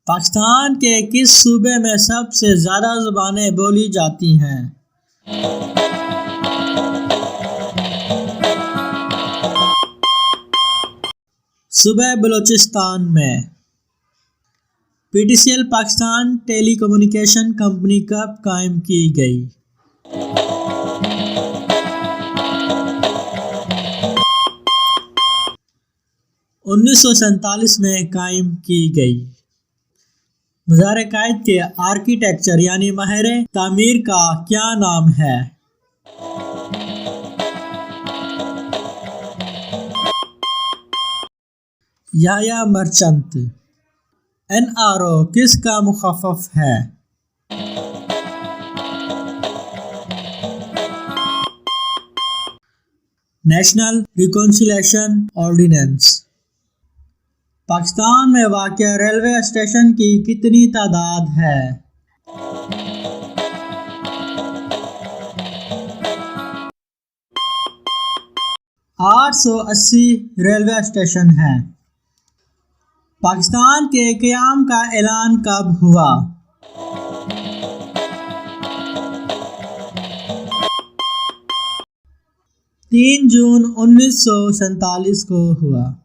پاکستان کے کس صوبے میں سب سے زیادہ زبانیں بولی جاتی ہیں؟ صوبہ بلوچستان میں۔ P T C L Pakistan telecommunication company کب قائم کی گئی؟ 1947 میں قائم کی گئی۔ مزار قائد کے آرکیٹیکچر یعنی ماہر تعمیر کا کیا نام ہے؟ یحییٰ مرچنٹ۔ NRO کس کا مخفف ہے؟ National reconciliation ordinance. پاکستان میں واقع ریلوے اسٹیشن کی کتنی تعداد ہے؟ 880 ریلوے اسٹیشن ہیں۔ پاکستان کے قیام کا اعلان کب ہوا؟ 3 جون 1947 کو ہوا۔